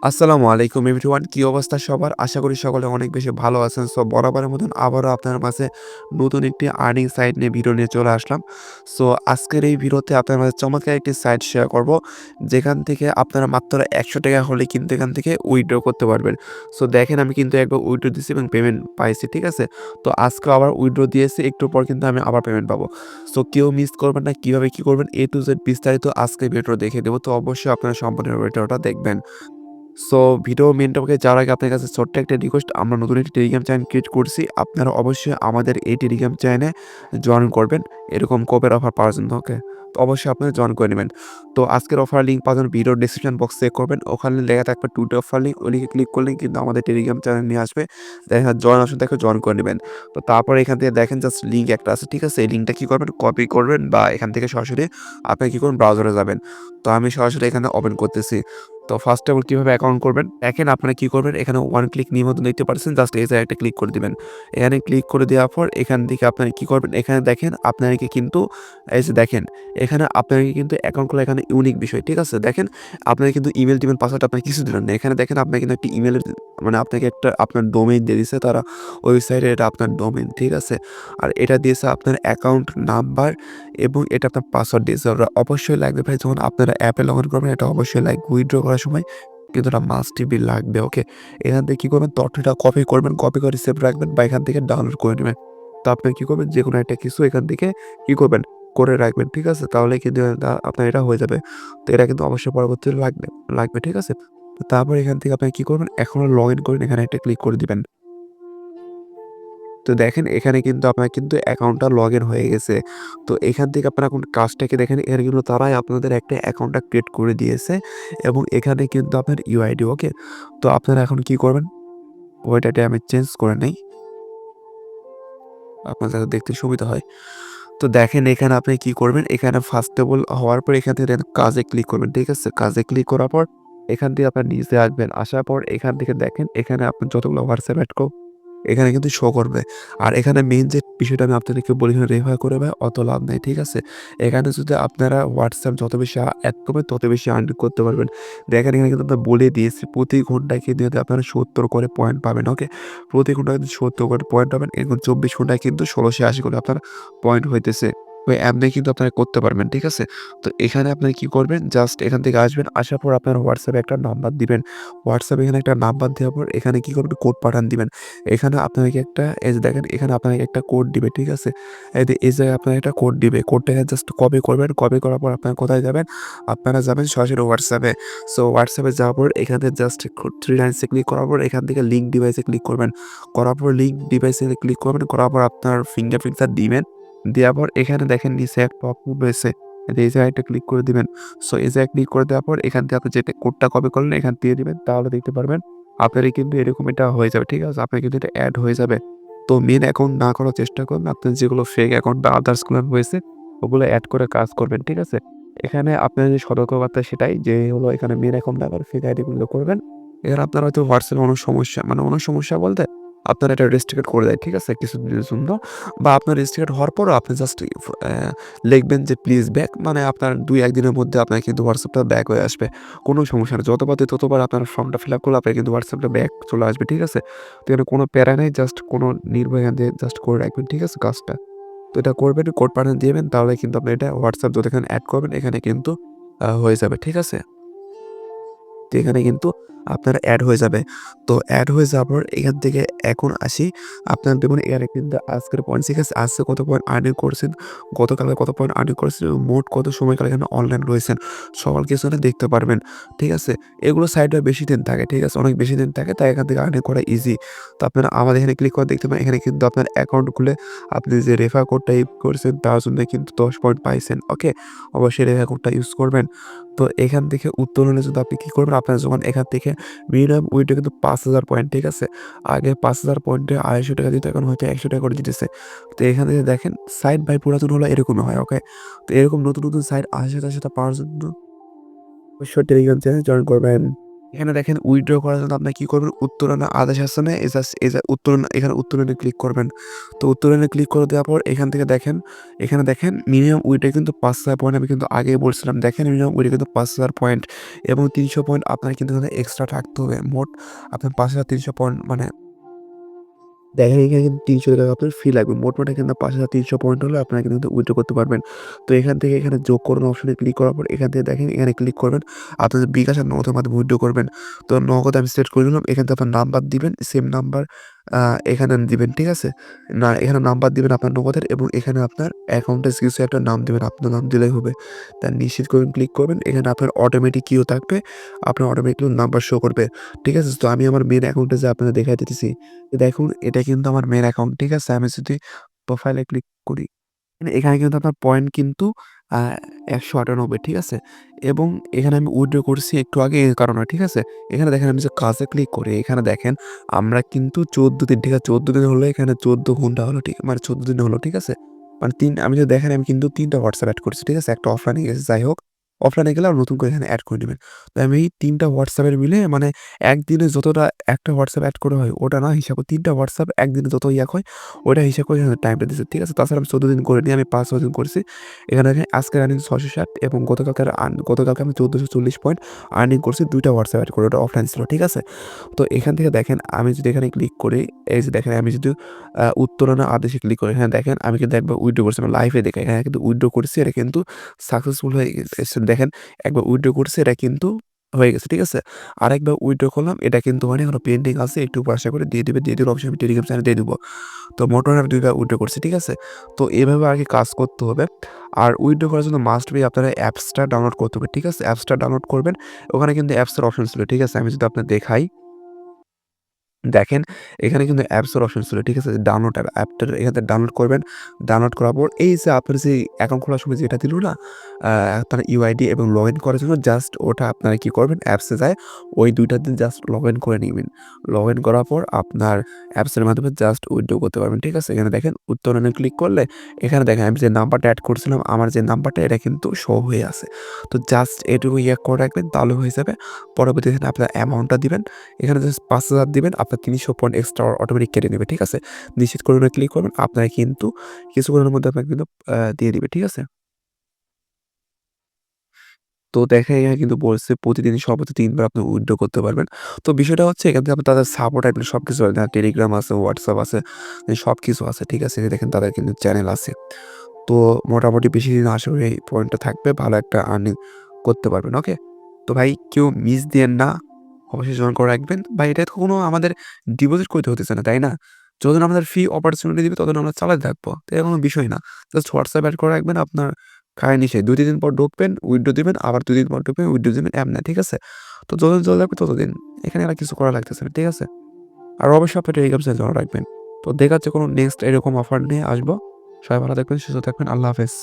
আসসালামু আলাইকুম এভরিওয়ান। কি অবস্থা সবার? আশা করি সকলে অনেক বেশি ভালো আছেন। সো বরাবরের মতন আবারও আপনার মাঝে নতুন একটি আর্নিং সাইট নিয়ে ভিডিও নিয়ে চলে আসলাম। সো আজকের এই ভিডিওতে আপনার মাঝে চমৎকার একটি সাইট শেয়ার করব, যেখান থেকে আপনারা মাত্র ৳১০০ হলে কিন্তু এখান থেকে উইথড্র করতে পারবেন। সো দেখেন আমি কিন্তু একবার উইথড্র দিছি এবং পেমেন্ট পাইছি, ঠিক আছে? তো আজকেও আবার উইথড্র দিয়েছি, একটু পর কিন্তু আমি আবার পেমেন্ট পাবো। সো কেউ মিস করবেন না, কিভাবে কি করবেন A to Z বিস্তারিত আজকে ভিডিও দেখিয়ে দেব। তো অবশ্যই আপনারা সম্পূর্ণ ভিডিওটা দেখবেন। সো ভিডিও মেন টপিকে যাওয়ার আগে আপনার কাছে ছোট্ট একটা রিকোয়েস্ট, আমরা নতুন একটি টেলিগ্রাম চ্যানেল ক্রিয়েট করছি। আপনারা অবশ্যই আমাদের এই টেলিগ্রাম চ্যানেলে জয়েন করবেন এরকম কোপের অফার পাওয়ার জন্য, ওকে? তো অবশ্যই আপনারা জয়েন করে নেবেন। তো আজকের অফার লিঙ্ক পাওয়ার জন্য ভিডিওর ডিসক্রিপশন বক্স চেক করবেন। ওখানে লেখা থাকবে টু ডে অফার লিঙ্ক, ওই লিঙ্কে ক্লিক করলে কিন্তু আমাদের টেলিগ্রাম চ্যানেল নিয়ে আসবে। দেখা জয়েন অপশন দেখে জয়েন করে নেবেন। তো তারপর এখান থেকে দেখেন জাস্ট লিঙ্ক একটা আছে, ঠিক আছে? এই লিঙ্কটা কী করবেন, কপি করবেন বা এখান থেকে সরাসরি আপনি কী করবেন, ব্রাউজারে যাবেন। তো আমি সরাসরি এখানে ওপেন করতেছি। তো ফার্স্ট অফ অল কীভাবে অ্যাকাউন্ট করবেন, দেখেন আপনারা কী করবেন, এখানে ওয়ান ক্লিক নিবন্ধন দেখতে পাচ্ছেন, জাস্ট এই জায়গায় একটা ক্লিক করে দিবেন। এখানে ক্লিক করে দেওয়ার পর এখান থেকে আপনারা কী করবেন, এখানে দেখেন আপনাকে কিন্তু এই যে দেখেন এখানে আপনাকে কিন্তু অ্যাকাউন্ট খোলা এখানে ইউনিক বিষয়, ঠিক আছে? দেখেন আপনার কিন্তু ইমেল টিমেল পাসওয়ার্ড আপনার কিছু দিলেন না। এখানে দেখেন আপনার কিন্তু একটা ইমেলের মানে আপনাকে একটা আপনার ডোমেইন দিয়ে দিছে তারা, ওয়েবসাইটে এটা আপনার ডোমেইন, ঠিক আছে? আর এটা দিয়েছে আপনার অ্যাকাউন্ট নাম্বার এবং এটা আপনার পাসওয়ার্ড দিয়েছে। ওরা অবশ্যই লাগবে ভাই, যখন আপনারা অ্যাপে লগ ইন করবেন এটা অবশ্যই লাগবে। উইথড্র করার সময় কিন্তু এটা মাস্ট বি লাগবে, ওকে? এখান থেকে কী করবেন, তথ্যটা কপি করবেন, কপি করে সেভ রাখবেন বা এখান থেকে ডাউনলোড করে নেবেন। তো আপনি কী করবেন, যেকোনো একটা কিছু এখান থেকে কী করবেন, করে রাখবেন, ঠিক আছে? তাহলে কিন্তু আপনার এটা হয়ে যাবে। তো এটা কিন্তু অবশ্যই পরবর্তীতে লাগবে, ঠিক আছে? তো তারপর এখান থেকে আপনি কী করবেন, এখনও লগ ইন করেন, এখানে একটা ক্লিক করে দিবেন। তো দেখেন এখানে কিন্তু আপনার কিন্তু অ্যাকাউন্টটা লগ ইন হয়ে গেছে। তো এখান থেকে আপনারা এখন কাজটাকে দেখেন, এখানে কিন্তু তারাই আপনাদের একটা অ্যাকাউন্টটা ক্রিয়েট করে দিয়েছে এবং এখানে কিন্তু আপনার ইউআইডি, ওকে? তো আপনারা এখন কি করবেন, ওইটাতে আমি চেঞ্জ করে নেই, আপনার যাতে দেখতে সুবিধা হয়। তো দেখেন এখানে আপনি কি করবেন, এখানে ফার্স্ট অফ অল হওয়ার পর এখান থেকে দেখেন কাজে ক্লিক করবেন, ঠিক আছে? কাজে ক্লিক করার পর এখান থেকে আপনার নিচে আসবেন। আসার পর এখান থেকে দেখেন এখানে আপনার যতগুলো হোয়াটসঅ্যাপ অ্যাড এখানে কিন্তু শো করবে। আর এখানে মেইন যে বিষয়টা আমি আপনাদেরকে বলি, এখানে রেফার করে ভাই অত লাভ নাই, ঠিক আছে? এখানে যদি আপনারা WhatsApp যত বেশি এড করবেন তত বেশি আর্ন করতে পারবেন। দেখেন এখানে কিন্তু আপনার বলে দিয়েছি প্রতি ঘন্টায় কিন্তু এতে আপনারা ৭০ করে পয়েন্ট পাবেন, ওকে? প্রতি ঘন্টায় কিন্তু ৭০ করে পয়েন্ট পাবেন। এরকম ২৪ ঘন্টায় কিন্তু ১৬৮০ করে আপনার পয়েন্ট হইতেছে। তো এমনি কিন্তু আপনারা করতে পারবেন, ঠিক আছে? তো এখানে আপনারা কি করবেন, জাস্ট এখান থেকে আসবেন, আসার পর আপনার WhatsApp এ একটা নাম্বার দিবেন। WhatsApp এ এখানে একটা নাম্বার দেওয়ার পর এখানে কি করবেন, কোড পাঠান দিবেন। এখানে আপনাকে একটা এই যে দেখেন এখানে আপনাকে একটা কোড দিবে, ঠিক আছে? এই জায়গায় আপনাকে একটা কোড দিবে। কোডটাকে জাস্ট কপি করবেন। কপি করার পর আপনারা কোথায় যাবেন? আপনারা যাবেন সরাসরি WhatsApp এ। সো WhatsApp এ যাওয়ার পর এখানে জাস্ট 3 লাইনস এ ক্লিক করার পর এখান থেকে লিঙ্ক ডিভাইসে ক্লিক করবেন। করার পর লিঙ্ক ডিভাইসে ক্লিক করবেন। করার পর আপনার ফিঙ্গারপ্রিন্টটা দিবেন। দেওয়ার পর এখানে দেখেন নিচে একটা অপশন রয়েছে। এই জায়গায় একটা ক্লিক করে দিবেন। সো এই জায়গায় ক্লিক করে দেওয়ার পর এখান থেকে আপনি যে কোডটা কপি করলেন এখানে দিয়ে দিবেন। তাহলে দেখতে পারবেন আপনারই কিন্তু এরকম এটা হয়ে যাবে, ঠিক আছে? আপনার কিন্তু এটা এড হয়ে যাবে। তো মেইন অ্যাকাউন্ট না করার চেষ্টা করুন। আপনার যেগুলো ফেক অ্যাকাউন্ট বা আদার্স গুলো হয়েছে ওগুলো এড করে কাজ করবেন, ঠিক আছে? এখানে আপনার যে সতর্কবার্তা সেটাই যে হলো এখানে মেইন অ্যাকাউন্ট না করে ফেক আইডি গুলো করবেন। এখানে আপনার হয়তো হোয়াটসঅ্যাপে অনেক সমস্যা মানে অনেক সমস্যা বলতে আপনার এটা রেস্ট্রিক্টেড করে দেয়, ঠিক আছে? কিছুদিনের জন্য বা আপনার রেস্ট্রিক্টেড হওয়ার পরও আপনি জাস্ট লিখবেন যে প্লিজ ব্যাক, মানে আপনার ২-১ দিনের মধ্যে আপনার কিন্তু হোয়াটসঅ্যাপটা ব্যাক হয়ে আসবে। কোনো সমস্যা নেই। যতবার দিই ততবার আপনার ফর্মটা ফিল আপ করলে আপনার কিন্তু হোয়াটসঅ্যাপটা ব্যাক চলে আসবে, ঠিক আছে? তো এখানে কোনো প্যারা নেই, জাস্ট কোনো নির্ভয় এখান দিয়ে জাস্ট করে রাখবেন, ঠিক আছে কাজটা? তো এটা করবেন, কোড পাঠিয়ে দিবেন তাহলে কিন্তু আপনি এটা হোয়াটসঅ্যাপ যত এখানে এড করবেন এখানে কিন্তু হয়ে যাবে, ঠিক আছে? তো এখানে কিন্তু আপনার এড হয়ে যাবে। তো এড হয়ে যাওয়ার পর এখান থেকে এখন আসি, আপনার দেখুন এখানে কিন্তু আজকের পয়েন্ট, ঠিক আছে? আজকে কত পয়েন্ট আর্নিং করছেন, গতকালকে কত পয়েন্ট আর্নিং করেছেন এবং মোট কত সময়কাল এখানে অনলাইন রয়েছেন, সকল কিছু এখানে দেখতে পারবেন, ঠিক আছে? এগুলো সাইটে বেশি দিন থাকে, ঠিক আছে? অনেক বেশি দিন থাকে তাই এখান থেকে আর্নিং করা ইজি। তো আপনারা আমাদের এখানে ক্লিক করে দেখতে পারেন, এখানে কিন্তু আপনার অ্যাকাউন্ট খুলে আপনি যে রেফার কোডটা ইউজ করছেন তার জন্য কিন্তু ১০ পয়েন্ট পাইছেন, ওকে? অবশ্যই রেফার কোডটা ইউজ করবেন। তো এখান থেকে উত্তোলনে যদি আপনি কি করবেন, আপনার যখন এখান থেকে মিনিমাম উইথড্র কিন্তু ৫,০০০ পয়েন্ট, ঠিক আছে? আগে ৫,০০০ পয়েন্টে ৳২৫০ দিত, এখন হয়তো ৳১০০ করে দিতেছে। তো এখান থেকে দেখেন সাইট ভাই পুরাতন হলে এরকমই হয়, ওকে? তো এরকম নতুন সাইট সাথে পাওয়ার জন্য অবশ্যই টেলিগ্রাম চ্যানেল জয়েন করবেন। এখানে দেখেন উইথড্র করার জন্য আপনার কি করবেন, উত্তোলনের আদেশ আছে না? এই যে উত্তোলন, এখানে উত্তোলনে ক্লিক করবেন। তো উত্তোলনে ক্লিক করে দেওয়ার পর এখান থেকে দেখেন, এখানে দেখেন মিনিমাম উইথড্র কিন্তু ৫,০০০ পয়েন্ট আমি কিন্তু আগেই বলছিলাম। দেখেন মিনিমাম উইথড্র কিন্তু ৫,০০০ পয়েন্ট এবং ৩০০ পয়েন্ট আপনার কিন্তু এখানে এক্সট্রা থাকতে হবে। মোট আপনার ৫,৩০০ পয়েন্ট মানে দেখেন এখানে কিন্তু ৳৩০০ আপনার ফি লাগবে। মোটমাট এখানে ৫,৩০০ পয়েন্ট হলে আপনারা কিন্তু উইথড্র করতে পারবেন। তো এখান থেকে এখানে যোগ করুন অপশনে ক্লিক করার পর এখান থেকে দেখেন এখানে ক্লিক করবেন। আপনাদের বিকাশ আর নগদের মাধ্যমে উইথড্র করবেন। তো নগদ আমি সিলেক্ট করে নিলাম। এখান থেকে আপনার নাম্বার দিবেন, সেম নাম্বার আ এখানে দিবেন, ঠিক আছে? না এখানে নাম্বার দিবেন আপনার নগদের এবং এখানে আপনার অ্যাকাউন্টের কিছু একটা নাম দিবেন। আপনার নাম দিলেই হবে। দেন নিশ্চিত করবেন, ক্লিক করবেন। এখানে আপনার অটোমেটিক কিও থাকবে। আপনার অটোমেটিক নাম্বার শো করবে। ঠিক আছে? তো আমি আমার মেইন অ্যাকাউন্টে যেয়ে আপনাদের দেখাই দিতেছি। দেখুন এটা কিন্তু আমার মেইন অ্যাকাউন্ট, ঠিক আছে? আমি যদি প্রোফাইলে ক্লিক করি, এখানে কিন্তু আপনার পয়েন্ট কিন্তু আ ১৯৮, ঠিক আছে? এবং এখানে আমি উইথড্র করছি একটু আগে এই কারণে, ঠিক আছে? এখানে দেখেন আমি যে কাজে ক্লিক করি, এখানে দেখেন আমরা কিন্তু ১৪ দিন, ঠিক আছে? ১৪ দিন হলো এখানে ১৪ ঘন্টা হলো, ঠিক মানে ১৪ দিন হলো, ঠিক আছে? মানে আমি যদি দেখেন আমি কিন্তু ৩ টা WhatsApp এড করেছি, ঠিক আছে? একটা অফলাইনে গেছে, যাই হোক। অফলাইনে গেলে আবার নতুন করে এখানে এড করে নিবেন। তো আমি এই ৩ টা WhatsApp এর মিলে মানে একদিনে যতটা একটা WhatsApp এড করা হয় ওটা না হিসাব ৩ টা WhatsApp একদিনে যত হয় ওইটা হিসাব করে এখানে টাইমটা দিছি, ঠিক আছে? তাছাড়া আমি ১৪ দিন করিনি, আমি ৫-৬ দিন করেছি। এখানে দেখেন আজকের আর্নিং ৬৬০ এবং গতকালকে আমি ১৪৪০ পয়েন্ট আর্নিং করছি ২ টা WhatsApp এড করে, ওটা অফলাইন ছিল, ঠিক আছে? তো এখান থেকে দেখেন আমি যদি এখানে ক্লিক করি, এই যে দেখেন আমি যদি উত্তোলনের আদেশে ক্লিক করি, এখানে দেখেন আমি কিন্তু একবার উইথড্র করছি, আমার লাইভে দেখাই। এখানে কিন্তু উইথড্র করেছি, এটা কিন্তু সাকসেসফুল হয়ে গেছে। দেখেন একবার উইথড্র করছি, এটা কিন্তু হয়ে গেছে, ঠিক আছে? আরেকবার উইথড্র করলাম, এটা কিন্তু মানে এখনো পেন্ডিং আছে। একটু আশা করে দিয়ে দিবে, দিয়ে দিলে অবশ্যই আমি টেলিগ্রাম চ্যানেলে দিয়ে দিব। তো মোটামুটি আমি ২ বার উইথড্র করছি, ঠিক আছে? তো এভাবে আরকি কাজ করতে হবে। আর উইথড্র করার জন্য মাস্ট বি আপনারা অ্যাপসটা ডাউনলোড করতে হবে, ঠিক আছে? অ্যাপসটা ডাউনলোড করবেন। ওখানে কিন্তু অ্যাপসের অপশন ছিল, ঠিক আছে? আমি যদি আপনার দেখাই, দেখেন এখানে কিন্তু অ্যাপসের অপশন ছিল, ঠিক আছে? ডাউনলোড অ্যাপটা এখান থেকে ডাউনলোড করবেন। ডাউনলোড করার পর এই যে আপনার যে অ্যাকাউন্ট খোলার সময় যেটা দিল না? আপনার ইউআইডি এবং লগইন করার জন্য জাস্ট ওটা আপনারা কি করবেন? অ্যাপসে যায় ওই ২ টা দিন জাস্ট লগইন করে নিবেন। লগইন করার পর আপনার অ্যাপসের মাধ্যমে জাস্ট উইথড্র করতে পারবেন, ঠিক আছে? এখানে দেখেন উত্তোলনে ক্লিক করলে এখানে দেখেন আমি যে নাম্বারটা এড করছিলাম, আমার যে নাম্বারটা এটা কিন্তু শো হয়ে আছে। তো জাস্ট এটুকু করে রাখবেন তাহলে হয়ে যাবে। পরবর্তীতে আপনার অ্যামাউন্টটা দিবেন। এখানে জাস্ট ৫,০০০ দিবেন, আপনার ৩০০ পয়েন্ট এক্সট্রা অটোমেটিক কেটে নেবে, ঠিক আছে? নিশ্চিত করুন ক্লিক করবেন, আপনারা কিন্তু কিছুক্ষণের মধ্যে আপনাকে কিন্তু দিয়ে দিবে, ঠিক আছে? তো দেখা এখানে কিন্তু বলছে প্রতিদিন সর্বোচ্চ ৩ বার আপনি উইথড্র করতে পারবেন। তো বিষয়টা হচ্ছে এখান থেকে আপনি তাদের সাপোর্ট আসবেন সবকিছু টেলিগ্রাম আছে, WhatsApp আছে, সবকিছু আছে, ঠিক আছে? দেখেন তাদের কিন্তু চ্যানেল আছে। তো মোটামুটি বেশিদিন আশা করি এই পয়েন্টটা থাকবে। ভালো একটা আর্নিং করতে পারবেন। ওকে? তো ভাই কেউ মিস দিয়েন না। অবশ্যই জয়েন করে রাখবেন। ভাই এটা তো কোনো আমাদের ডিপোজিট করতে হতেছে না, তাই না? যতদিন আমাদের ফ্রি অপরচুনিটি দিবে ততদিন আমরা চালাতে থাকবো। তো এটা কোনো বিষয় না। জাস্ট WhatsApp এড করে রাখবেন আপনার কাহিনী শেষ। ২-৩ দিন পর ঢুকবেন, উইথড্র দিবেন, আবার ২ দিন পর ঢুকবেন, উইথড্র দিবেন, এমনে, ঠিক আছে? তো যতদিন চলে যাবে ততদিন। এখানে আর কিছু করা লাগতেছে না, ঠিক আছে? আর অবশ্যই আপনার টেলিগ্রাম চ্যানেল জয়েন রাখবেন। তো দেখা হচ্ছে কোনো নেক্সট এরকম অফার নিয়ে আসবো। সবাই ভালো থাকবেন, সুস্থ থাকবেন। আল্লাহ হাফেজ।